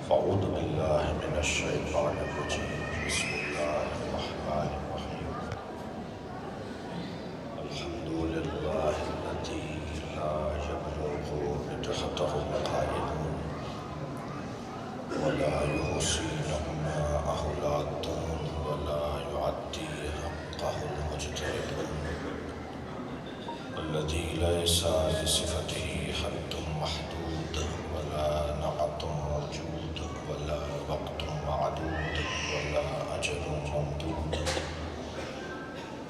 فاعوذ باللہ من الشیطان الرجیم بسم اللہ الرحمن الرحیم الحمد للہ الذی لا یبلغ تحتہ القائلون ولا يحصي نعماءه العادون ولا يعدي حقه المجتهدون الذي ليس لصفته حد محدود ولا نعت موجود ولا وقت معدود ولا أجل ممدود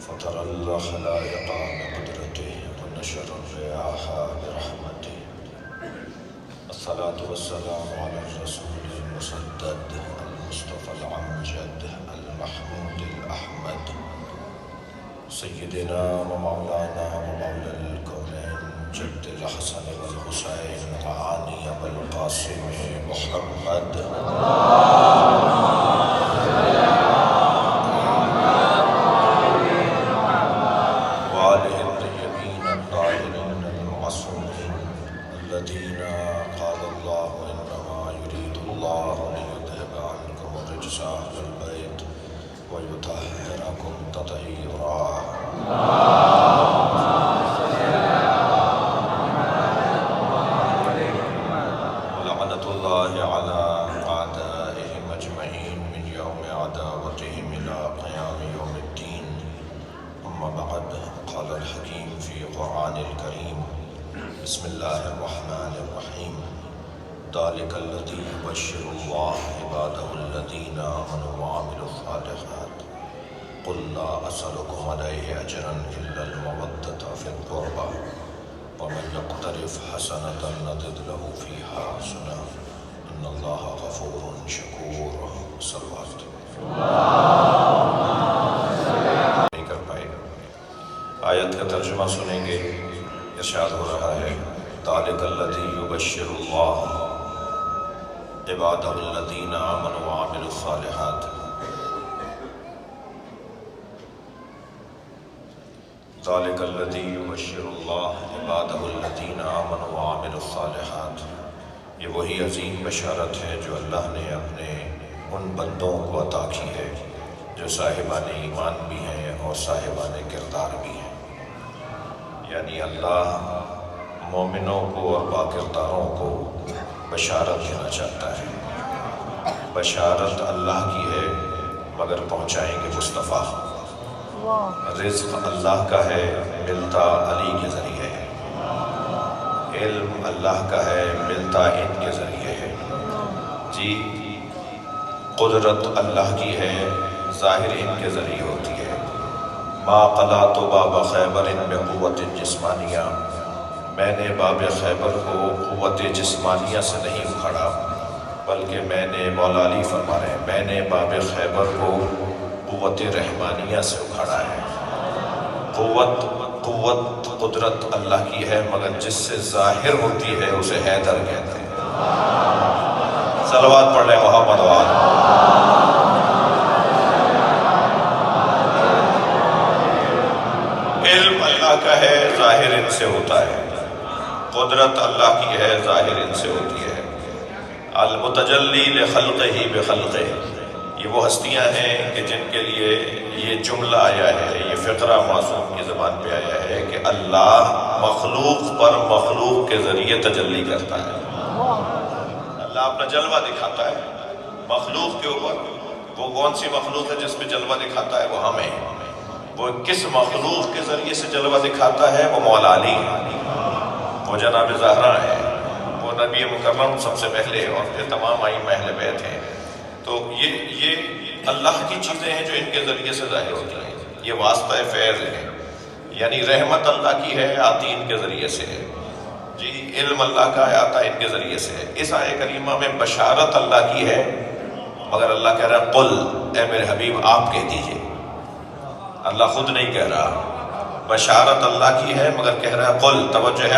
فطر الخلائق بقدرته ونشر الرياح برحمته الصلاة والسلام على الرسول المسدد المصطفى الأمجد المحمود الأحمد سيدنا ومولانا ومولى الكونين جد الحسن والحسين وعاني أبا القاسم محمد وآله الطيبين الطاهرين المعصومين الذين قال الله إنما يريد الله ليذهب عنكم الرجس أهل البيت ويطهركم تطهيرا ولعنة الله على أعدائهم أجمعين من يوم عداوتهم إلى قيام يوم الدين أما بعد قال الحكيم في قرآن الكريم بسم الله الرحمن الرحيم ذلك الذي يبشر الله عباده الذين آمنوا وعملوا الصالحات قل لا أسألكم عليه أجرا إلا المودة في القربى ومن يقترف حسنة نزد له فيها حسنة إن الله غفور شكور صلوات نہیں کر پائے گا۔ آیت کا ترجمہ سنیں گے، ارشاد ہو رہا ہے ذَلِكَ الَّذِي يُبَشِّرُ اللَّهُ عِبَادَهُ الَّذِينَ آمَنُوا وَعَمِلُوا الصَّالِحَاتِ ذَلِكَ الَّذِي يُبَشِّرُ اللَّهُ عِبَادَهُ الَّذِينَ آمَنُوا وَعَمِلُوا الصَّالِحَاتِ یہ وہی عظیم بشارت ہے جو اللہ نے اپنے ان بندوں کو عطا کی ہے جو صاحبان ایمان بھی ہیں اور صاحبان کردار بھی ہیں۔ یعنی اللہ مومنوں کو اور باکرداروں کو بشارت دینا چاہتا ہے۔ بشارت اللہ کی ہے مگر پہنچائیں گے مصطفیٰ۔ رزق اللہ کا ہے ملتا علی کے ذریعے ہے، علم اللہ کا ہے ملتا ان کے ذریعے ہے، جی قدرت اللہ کی ہے ظاہر ان کے ذریعے ہوتی ہے۔ ما قلعت باب خیبر بقوت جسمانیہ، میں نے باب خیبر کو قوت جسمانیہ سے نہیں اکھاڑا بلکہ میں نے مولا علی فرما رہے ہیں میں نے باب خیبر کو قوت رحمانیہ سے اکھاڑا ہے۔ قوت قدرت اللہ کی ہے مگر جس سے ظاہر ہوتی ہے اسے حیدر کہتے ہیں۔ صلوات پڑھ لیں محمد وآلہ۔ علم اللہ کا ہے ظاہر ان سے ہوتا ہے، قدرت اللہ کی ہے ظاہر ان سے ہوتی ہے۔ المتجلی لخلقہ بخلقہ، یہ وہ ہستیاں ہیں کہ جن کے لیے یہ جملہ آیا ہے، یہ فقرہ معصوم کی زبان پہ آیا ہے کہ اللہ مخلوق پر مخلوق کے ذریعے تجلی کرتا ہے۔ اللہ اپنا جلوہ دکھاتا ہے مخلوق کے اوپر۔ وہ کون سی مخلوق ہے جس پہ جلوہ دکھاتا ہے؟ وہ ہمیں۔ وہ کس مخلوق کے ذریعے سے جلوہ دکھاتا ہے؟ وہ مولا علی، وہ جناب زہرا ہے، وہ نبی مکرم سب سے پہلے اور پھر تمام ائمہ اہل بیت ہیں۔ تو یہ اللہ کی چیزیں ہیں جو ان کے ذریعے سے ظاہر ہوتی ہیں۔ یہ واسطہ فیض ہے، یعنی رحمت اللہ کی ہے آتی ان کے ذریعے سے ہے، جی علم اللہ کا ہے آتا ان کے ذریعے سے ہے۔ اس آیہ کریمہ میں بشارت اللہ کی ہے مگر اللہ کہہ رہا ہے قل، اے میرے حبیب آپ کہہ دیجئے۔ اللہ خود نہیں کہہ رہا، بشارت اللہ کی ہے مگر کہہ رہا ہے قل۔ توجہ ہے یہ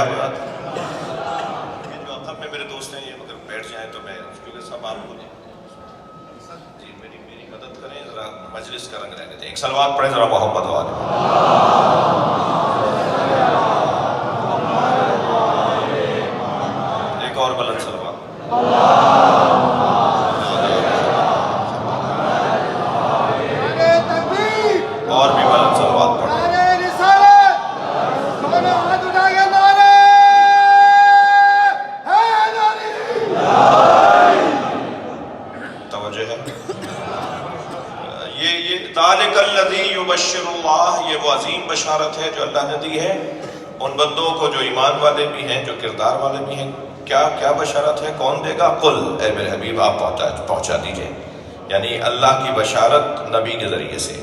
جو عقب میں میرے دوست ہیں یہ مگر بیٹھ جائیں تو میں کیونکہ سب آپ کو جی میری مدد کریں، ذرا مجلس کا رنگ رہنے دیں۔ ایک صلوات پڑھیں ذرا محمد والے۔ ایک اور بلند صلوات۔ ذالک الذی یبشر اللہ، یہ وہ عظیم بشارت ہے جو اللہ نے دی ہے ان بندوں کو جو ایمان والے بھی ہیں، جو کردار والے بھی ہیں۔ کیا بشارت ہے؟ کون دے گا؟ قل، اے میرے حبیب آپ پہنچا دیجئے، یعنی اللہ کی بشارت نبی کے ذریعے سے۔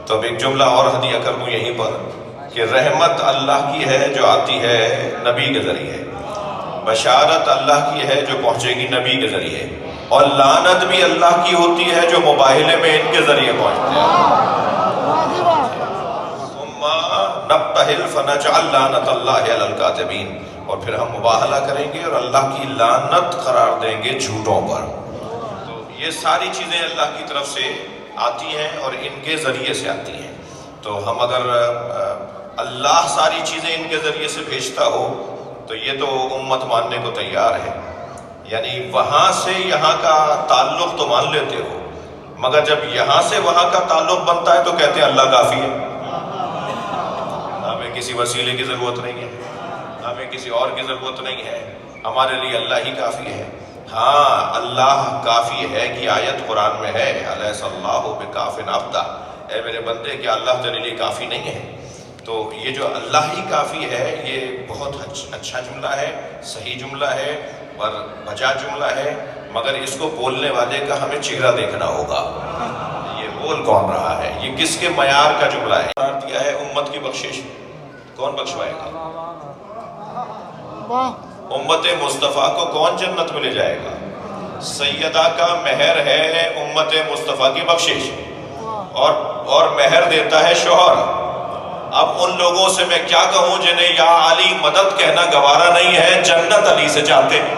تو اب ایک جملہ اور ہدیہ کر دوں یہیں پر کہ رحمت اللہ کی ہے جو آتی ہے نبی کے ذریعے، بشارت اللہ کی ہے جو پہنچے گی نبی کے ذریعے، اور لعنت بھی اللہ کی ہوتی ہے جو مباہلے میں ان کے ذریعے پہنچتے ہیں۔ نبتہل فنجعل لعنت اللہ علی الکاذبین، اور پھر ہم مباہلہ کریں گے اور اللہ کی لعنت قرار دیں گے جھوٹوں پر۔ تو یہ ساری چیزیں اللہ کی طرف سے آتی ہیں اور ان کے ذریعے سے آتی ہیں۔ تو ہم اگر اللہ ساری چیزیں ان کے ذریعے سے بھیجتا ہو تو یہ تو امت ماننے کو تیار ہے، یعنی وہاں سے یہاں کا تعلق تو مان لیتے ہو، مگر جب یہاں سے وہاں کا تعلق بنتا ہے تو کہتے ہیں اللہ کافی ہے، ہمیں کسی وسیلے کی ضرورت نہیں ہے، ہمیں کسی اور کی ضرورت نہیں ہے، ہمارے لیے اللہ ہی کافی ہے۔ ہاں، اللہ کافی ہے کی آیت قرآن میں ہے، الیس اللہ بکاف عبدہ، اے میرے بندے کیا اللہ تیرے لیے کافی نہیں ہے؟ تو یہ جو اللہ ہی کافی ہے یہ بہت اچھا جملہ ہے، صحیح جملہ ہے اور بجا جملہ ہے، مگر اس کو بولنے والے کا ہمیں چہرہ دیکھنا ہوگا، یہ بول کون رہا ہے، یہ کس کے معیار کا جملہ ہے۔ قرار دیا ہے امت کی بخشش، کون بخشوائے گا؟ امت مصطفیٰ کو کون جنت میں لے جائے گا؟ سیدہ کا مہر ہے امت مصطفیٰ کی بخشش، اور مہر دیتا ہے شوہر۔ اب ان لوگوں سے میں کیا کہوں جنہیں یا علی مدد کہنا گوارا نہیں ہے، جنت علی سے چاہتے ہیں۔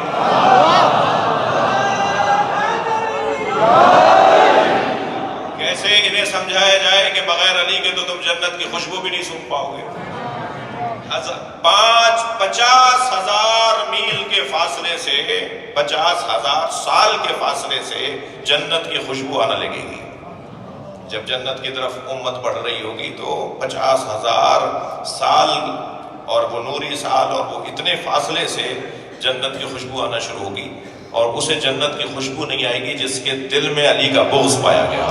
کیسے انہیں سمجھایا جائے کہ بغیر علی کے تو تم جنت کی خوشبو بھی نہیں سونگھ پاؤ گے؟ 50,000 میل کے فاصلے سے، 50,000 سال کے فاصلے سے جنت کی خوشبو آنا لگے گی۔ جب جنت کی طرف امت بڑھ رہی ہوگی تو 50,000 سال اور وہ نوری سال اور وہ اتنے فاصلے سے جنت کی خوشبو آنا شروع ہوگی، اور اسے جنت کی خوشبو نہیں آئے گی جس کے دل میں علی کا بغض پایا گیا۔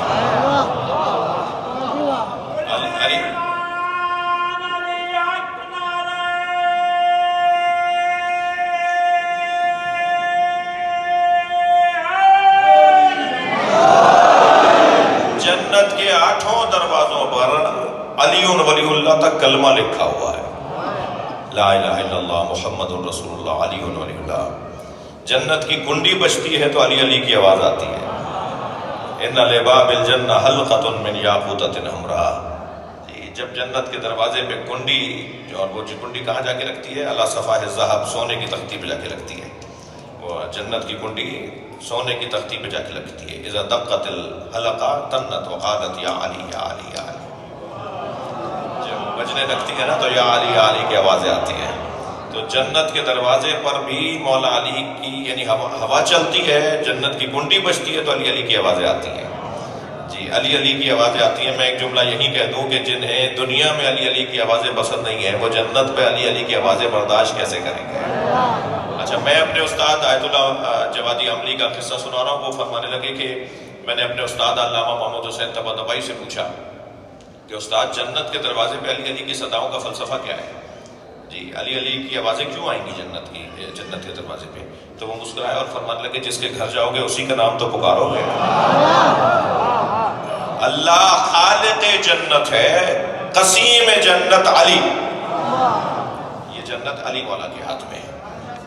علی جنت کے 8 دروازوں پر علی ولی اللہ تک کلمہ لکھا ہوا ہے، لا الہ الا اللہ محمد الرسول اللہ علی ولی اللہ۔ جنت کی کنڈی بجتی ہے تو علی علی کی آواز آتی ہے، ان لباب الجنہ حلقۃ من یاقوتۃ حمراء۔ جب جنت کے دروازے پہ کنڈی، اور وہ کنڈی کہاں جا کے رکھتی ہے؟ علی صفاح الذھب، سونے کی تختی پہ جا کے رکھتی ہے۔ وہ جنت کی کنڈی سونے کی تختی پہ جا کے لگتی ہے۔ اذا دقت الحلقہ تنت وقالت یا علی یا علی یا علی، جب بجنے لگتی ہے نا تو یا علی یا علی کی آوازیں آتی ہیں۔ تو جنت کے دروازے پر بھی مولا علی کی یعنی ہوا چلتی ہے، جنت کی کنڈی بجتی ہے تو علی علی کی آوازیں آتی ہیں۔ جی، علی علی کی آوازیں آتی ہیں۔ میں ایک جملہ یہی کہہ دوں کہ جنہیں دنیا میں علی علی کی آوازیں پسند نہیں ہیں، وہ جنت پہ علی علی کی آوازیں برداشت کیسے کریں گے؟ اچھا، میں اپنے استاد آیت اللہ جوادی عملی کا قصہ سنا رہا ہوں۔ وہ فرمانے لگے کہ میں نے اپنے استاد علامہ محمد حسین طباطبائی سے پوچھا کہ استاد جنت کے دروازے پہ علی علی کی صداؤں کا فلسفہ کیا ہے؟ جی، علی علی کی آوازیں کیوں آئیں گی جنت کے دروازے پہ؟ تو وہ مسکرائے اور فرمانے لگے جس کے گھر جاؤ گے اسی کا نام تو پکارو گے۔ اللہ خالق جنت ہے، قسیم جنت علی، یہ جنت علی مولا کے ہاتھ میں ہے۔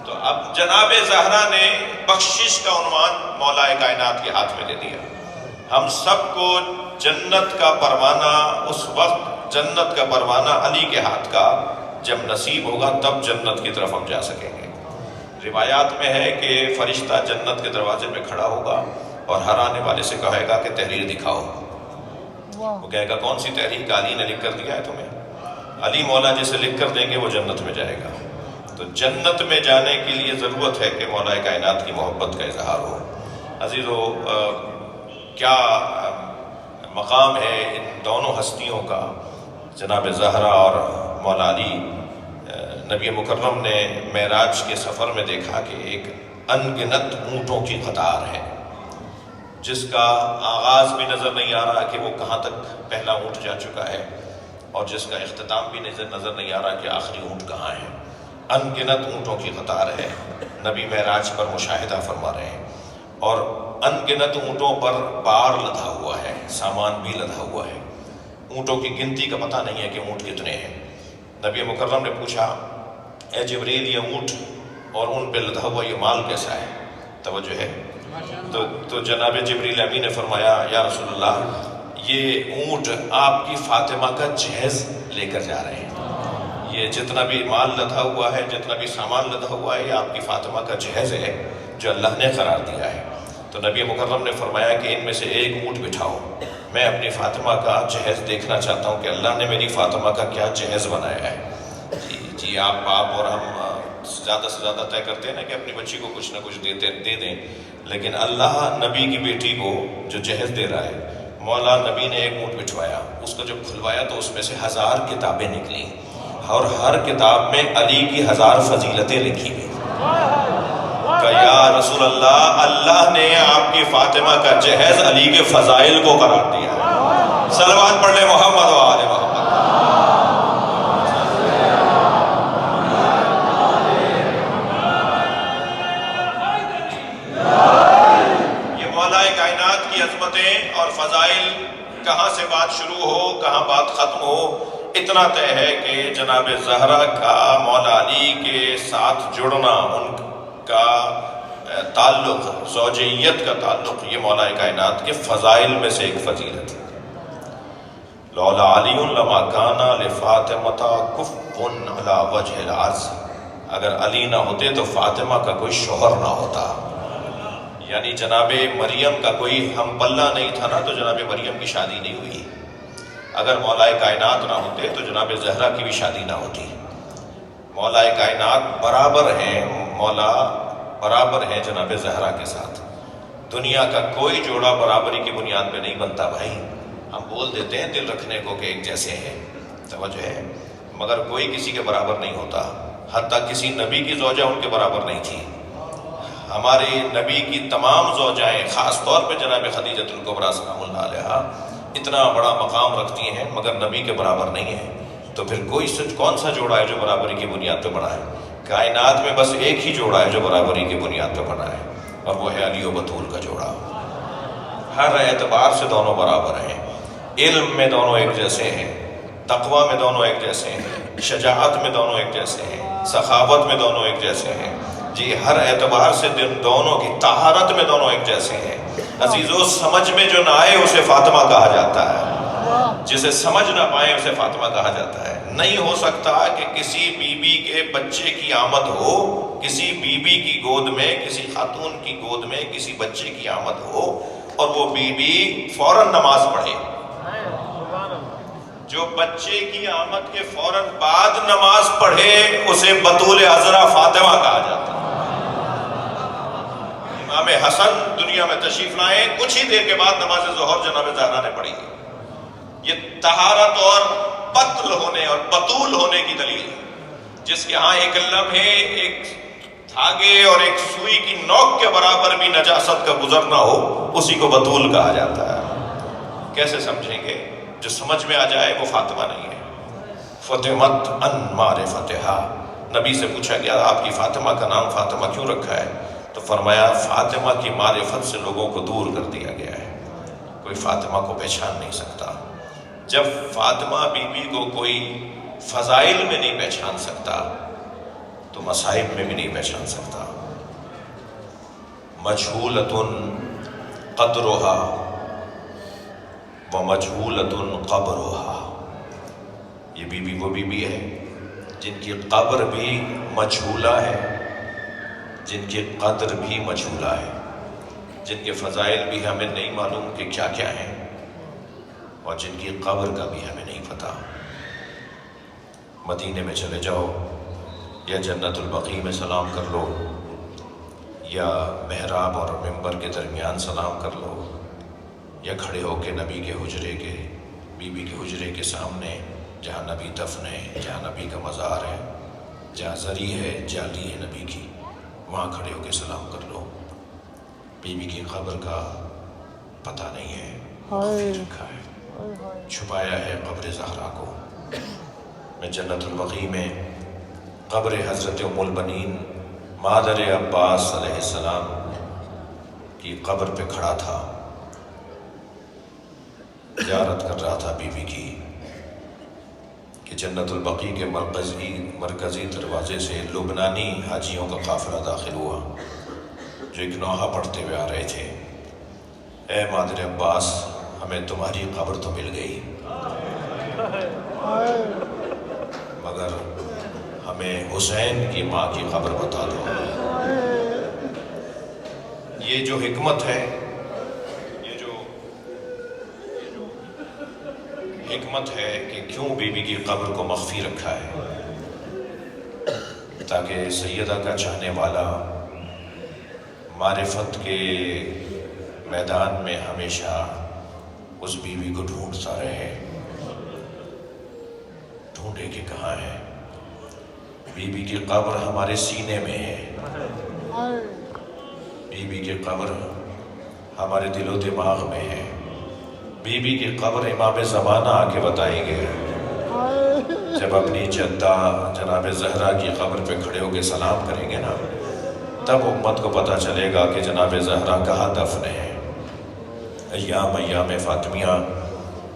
تو اب جناب زہرا نے بخشش کا عنوان مولا کائنات کے ہاتھ میں دے دیا۔ ہم سب کو جنت کا پروانہ، اس وقت جنت کا پروانہ علی کے ہاتھ کا جب نصیب ہوگا تب جنت کی طرف ہم جا سکیں گے۔ روایات میں ہے کہ فرشتہ جنت کے دروازے پہ کھڑا ہوگا اور ہر آنے والے سے کہے گا کہ تحریر دکھاؤ۔ وہ کہے گا کون سی تحریر؟ علی نے لکھ کر دیا ہے تمہیں، علی مولا جسے لکھ کر دیں گے وہ جنت میں جائے گا۔ تو جنت میں جانے کے لیے ضرورت ہے کہ مولا کائنات کی محبت کا اظہار ہو۔ عزیزو، کیا مقام ہے ان دونوں ہستیوں کا، جناب زہرا اور مولا علی۔ نبی مکرم نے معراج کے سفر میں دیکھا کہ ایک انگنت اونٹوں کی قطار ہے، جس کا آغاز بھی نظر نہیں آ رہا کہ وہ کہاں تک پہلا اونٹ جا چکا ہے، اور جس کا اختتام بھی نظر نہیں آ رہا کہ آخری اونٹ کہاں ہے۔ ان گنت اونٹوں کی قطار ہے، نبی معراج پر مشاہدہ فرما رہے ہیں، اور ان گنت اونٹوں پر بار لدھا ہوا ہے، سامان بھی لدھا ہوا ہے۔ اونٹوں کی گنتی کا پتہ نہیں ہے کہ اونٹ کتنے ہیں۔ نبی مکرم نے پوچھا، اے جبریل، یہ اونٹ اور ان پہ لدھا ہوا یہ مال کیسا ہے؟ توجہ ہے۔ تو جناب جبریل امین نے فرمایا، یا رسول اللہ، یہ اونٹ آپ کی فاطمہ کا جہیز لے کر جا رہے ہیں۔ یہ جتنا بھی مال لدھا ہوا ہے، جتنا بھی سامان لدھا ہوا ہے، یہ آپ کی فاطمہ کا جہیز ہے جو اللہ نے قرار دیا ہے۔ تو نبی مکرم نے فرمایا کہ ان میں سے ایک اونٹ بٹھاؤ، میں اپنی فاطمہ کا جہیز دیکھنا چاہتا ہوں کہ اللہ نے میری فاطمہ کا کیا جہیز بنایا ہے۔ جی آپ باپ اور ہم زیادہ سے زیادہ طے کرتے ہیں نا کہ اپنی بچی کو کچھ نہ کچھ دے دیں، لیکن اللہ نبی کی بیٹی کو جو جہیز دے رہا ہے، مولا نبی نے ایک اونٹ بٹھوایا، اس کو جب کھلوایا تو اس میں سے 1000 کتابیں نکلیں، اور ہر کتاب میں علی کی 1000 فضیلتیں لکھی ہوئی۔ کہ یا رسول اللہ، اللہ نے آپ کی فاطمہ کا جہیز علی کے فضائل کو قرار دیا ہے۔ صلوات پڑھ لیں محمد و آل محمد۔ یہ مولا کائنات کی عظمتیں اور فضائل، کہاں سے بات شروع ہو کہاں بات ختم ہو، اتنا طے ہے کہ جناب زہرا کا مولا علی کے ساتھ جڑنا، ان کا تعلق، زوجیت کا تعلق، یہ مولا کائنات کے فضائل میں سے ایک فضیلت ہے۔ لولا علی لما کان لفاطمۃ کف علی وجہ الارض، اگر علی نہ ہوتے تو فاطمہ کا کوئی شوہر نہ ہوتا، یعنی جناب مریم کا کوئی ہم پلہ نہیں تھا نا، تو جناب مریم کی شادی نہیں ہوئی۔ اگر مولا کائنات نہ ہوتے تو جناب زہرا کی بھی شادی نہ ہوتی۔ مولا کائنات برابر ہیں، مولا برابر ہیں جناب زہرا کے ساتھ۔ دنیا کا کوئی جوڑا برابری کی بنیاد پہ نہیں بنتا بھائی، ہم بول دیتے ہیں دل رکھنے کو کہ ایک جیسے ہیں، توجہ ہے، مگر کوئی کسی کے برابر نہیں ہوتا، حتیٰ کسی نبی کی زوجہ ان کے برابر نہیں تھی۔ ہمارے نبی کی تمام زوجائیں، خاص طور پہ جناب خدیجۃ الکبریٰ سلام اللہ علیہا، اتنا بڑا مقام رکھتی ہیں مگر نبی کے برابر نہیں ہے۔ تو پھر کون سا جوڑا ہے جو برابری کی بنیاد پہ بنا ہے؟ کائنات میں بس ایک ہی جوڑا ہے جو برابری کی بنیاد پہ بنا ہے، اور وہ ہے علی و بطول کا جوڑا۔ ہر اعتبار سے دونوں برابر ہیں، علم میں دونوں ایک جیسے ہیں، تقوی میں دونوں ایک جیسے ہیں، شجاعت میں دونوں ایک جیسے ہیں، سخاوت میں دونوں ایک جیسے ہیں، جی ہر اعتبار سے دونوں کی طہارت میں دونوں ایک جیسے ہیں۔ عزیزو، سمجھ میں جو نہ آئے اسے فاطمہ کہا جاتا ہے، جسے سمجھ نہ پائے اسے فاطمہ کہا جاتا ہے۔ نہیں ہو سکتا کہ کسی بی بی کے بچے کی آمد ہو، کسی بی بی کی گود میں، کسی خاتون کی گود میں کسی بچے کی آمد ہو اور وہ بی بی فوراً نماز پڑھے۔ جو بچے کی آمد کے فوراً بعد نماز پڑھے اسے بطول عذرا فاطمہ کہا جاتا ہے۔ امام حسن دنیا میں تشریف لائے، کچھ ہی دیر کے بعد نماز ظہر جناب زہرا نے پڑھی۔ یہ طہارت اور بطل ہونے اور بطول ہونے کی دلیل ہے، جس کے ہاں ایک لمحے، ایک دھاگے اور ایک سوئی کی نوک کے برابر بھی نجاست کا گزر نہ ہو، اسی کو بطول کہا جاتا ہے۔ کیسے سمجھیں گے؟ جو سمجھ میں آ جائے وہ فاطمہ نہیں ہے۔ فطمت ان معرفتہا، نبی سے پوچھا گیا آپ کی فاطمہ کا نام فاطمہ کیوں رکھا ہے؟ تو فرمایا فاطمہ کی معرفت سے لوگوں کو دور کر دیا گیا ہے، کوئی فاطمہ کو پہچان نہیں سکتا۔ جب فاطمہ بی بی کو کوئی فضائل میں نہیں پہچان سکتا تو مصائب میں بھی نہیں پہچان سکتا۔ مجہولۃ قدرہا ومجہولۃ قبرہا، یہ بی بی وہ بی بی ہے جن کی قبر بھی مجہولہ ہے، جن کی قدر بھی مجہولہ ہے، جن کے فضائل بھی ہمیں نہیں معلوم کہ کیا کیا ہیں، اور جن کی قبر کا بھی ہمیں نہیں پتہ۔ مدینے میں چلے جاؤ، یا جنت البقیع میں سلام کر لو، یا محراب اور ممبر کے درمیان سلام کر لو، یا کھڑے ہو کے نبی کے حجرے کے، بی بی کے حجرے کے سامنے جہاں نبی دفن ہے، جہاں نبی کا مزار ہے، جہاں زری ہے، جالی ہے نبی کی، وہاں کھڑے ہو کے سلام کر لو۔ بی بی کی قبر کا پتہ نہیں ہے، مخفی رکھا ہے، چھپایا ہے قبر زہرا کو۔ میں جنت البقیع میں قبر حضرت ام البنین مادر عباس علیہ السلام کی قبر پہ کھڑا تھا، زیارت کر رہا تھا بی بی کی، کہ جنت البقیع کے مرکزی دروازے سے لبنانی حاجیوں کا قافلہ داخل ہوا جو ایک نوحہ پڑھتے ہوئے آ رہے تھے، اے مادر عباس ہمیں تمہاری قبر تو مل گئی، مگر ہمیں حسین کی ماں کی قبر بتا دو۔ یہ جو حکمت ہے، یہ جو حکمت ہے کہ کیوں بی بی کی قبر کو مخفی رکھا ہے، تاکہ سیدہ کا چاہنے والا معرفت کے میدان میں ہمیشہ اس بی بی کو ڈھونڈتا رہے، ڈھونڈے کہ کہاں ہے۔ بی بی کی قبر ہمارے سینے میں ہے، بی بی کی قبر ہمارے دل و دماغ میں ہے، بی بی کی قبر امام زمانہ آ کے بتائیں گے، جب اپنی جدہ جناب زہرا کی قبر پہ کھڑے ہو کے سلام کریں گے نا، تب امت کو پتہ چلے گا کہ جناب زہرا کہاں دفن ہے۔ ایام فاطمیہ،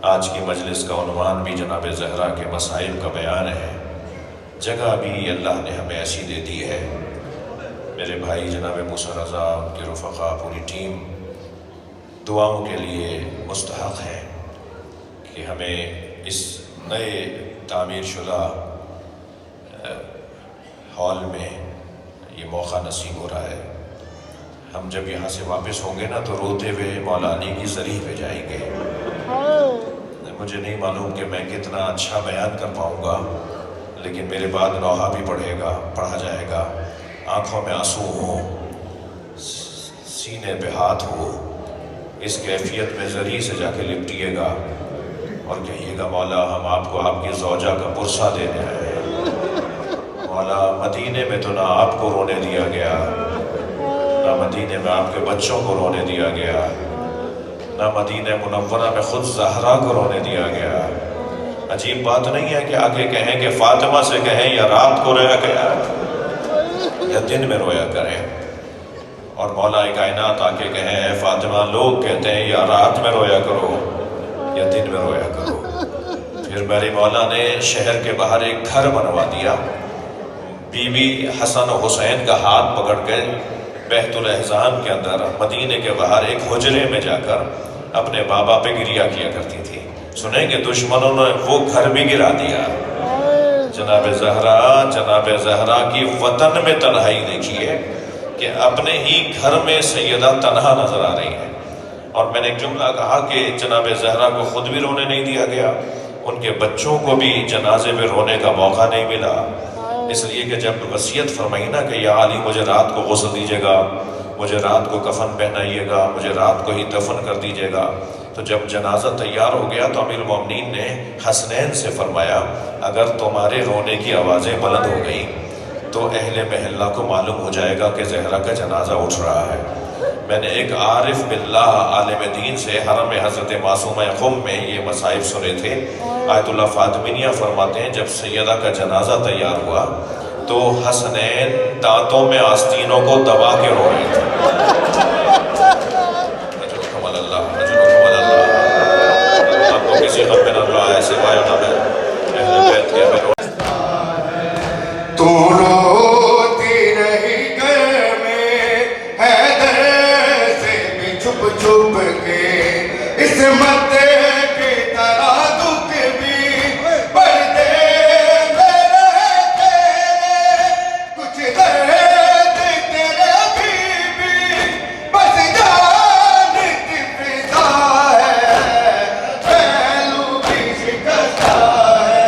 آج کی مجلس کا عنوان بھی جناب زہرا کے مصائب کا بیان ہے، جگہ بھی اللہ نے ہمیں ایسی دے دی ہے۔ میرے بھائی جناب موسیٰ رضا، ان کے رفقا، پوری ٹیم دعاؤں کے لیے مستحق ہے کہ ہمیں اس نئے تعمیر شدہ ہال میں یہ موقع نصیب ہو رہا ہے۔ ہم جب یہاں سے واپس ہوں گے نا تو روتے ہوئے مولا علی کی زریح پہ جائیں گے۔ مجھے نہیں معلوم کہ میں کتنا اچھا بیان کر پاؤں گا، لیکن میرے بعد نوحہ بھی پڑھا جائے گا، آنکھوں میں آنسو ہوں، سینے پہ ہاتھ ہو، اس کیفیت میں زریح سے جا کے لپٹیے گا اور کہیے گا مولا ہم آپ کو آپ کی زوجہ کا پرسہ دینے آئے ہیں۔ مولا مدینے میں تو نہ آپ کو رونے دیا گیا، نہ مدینے میں آپ کے بچوں کو رونے دیا گیا، نہ مدینہ منورہ میں خود زہرا کو رونے دیا گیا۔ عجیب بات نہیں ہے کہ آگے کہیں کہ فاطمہ سے کہیں یا رات کو رویا گیا یا دن میں رویا کریں، اور مولا کائنات آ کے کہیں اے فاطمہ لوگ کہتے ہیں یا رات میں رویا کرو یا دن میں رویا کرو۔ پھر میری مولا نے شہر کے باہر ایک گھر بنوا دیا، بی بی حسن و حسین کا ہاتھ پکڑ کے بیت الاحزان کے اندر مدینے کے باہر ایک حجرے میں جا کر اپنے بابا پہ گریا کیا کرتی تھی۔ سنیں کہ دشمنوں نے وہ گھر بھی گرا دیا۔ جناب زہرا کی وطن میں تنہائی دیکھیے کہ اپنے ہی گھر میں سیدہ تنہا نظر آ رہی ہے۔ اور میں نے ایک جملہ کہا کہ جناب زہرا کو خود بھی رونے نہیں دیا گیا، ان کے بچوں کو بھی جنازے میں رونے کا موقع نہیں ملا، اس لیے کہ جب وصیت فرمائی نا کہ یا علی مجھے رات کو غسل دیجیے گا، مجھے رات کو کفن پہنائیے گا، مجھے رات کو ہی دفن کر دیجیے گا، تو جب جنازہ تیار ہو گیا تو امیر المومنین نے حسنین سے فرمایا اگر تمہارے رونے کی آوازیں بلند ہو گئی تو اہل محلہ کو معلوم ہو جائے گا کہ زہرا کا جنازہ اٹھ رہا ہے۔ میں نے ایک عارف باللہ عالم دین سے حرم حضرت معصومہ قم میں یہ مصائب سنے تھے۔ آیت اللہ فاطمیہ فرماتے ہیں جب سیدہ کا جنازہ تیار ہوا تو حسنین دانتوں میں آستینوں کو دبا کے رو رہے تھے۔ آپ کو کسی غم میں نہ رہا ہے سوائے اہل بیت کے ہمیں تو روتی رہی گھر میں حیدر سے بھی چھپ چھپ کے، عصمت کی طرح دکھ بھی پردے میں رہے تیرے، کچھ درد تیرے بھی بس جان کی فضا ہے، پہلو بھی شکستہ ہے۔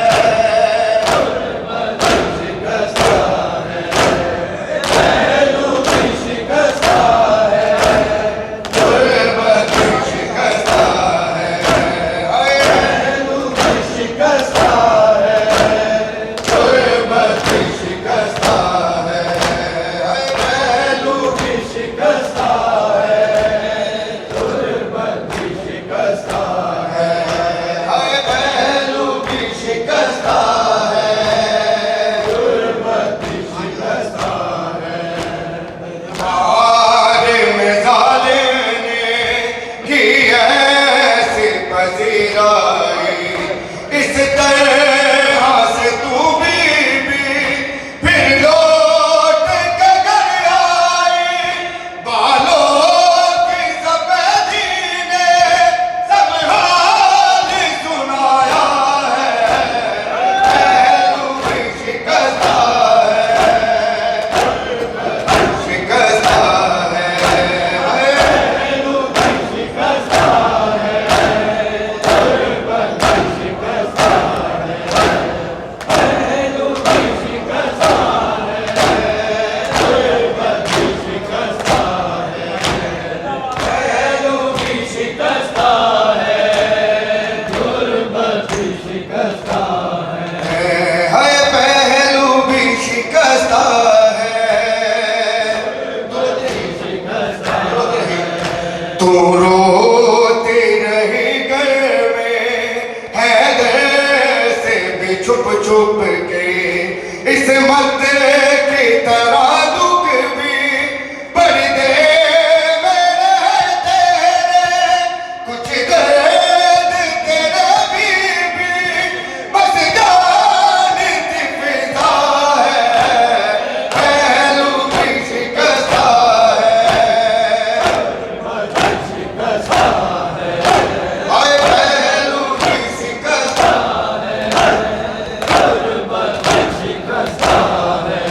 تو رو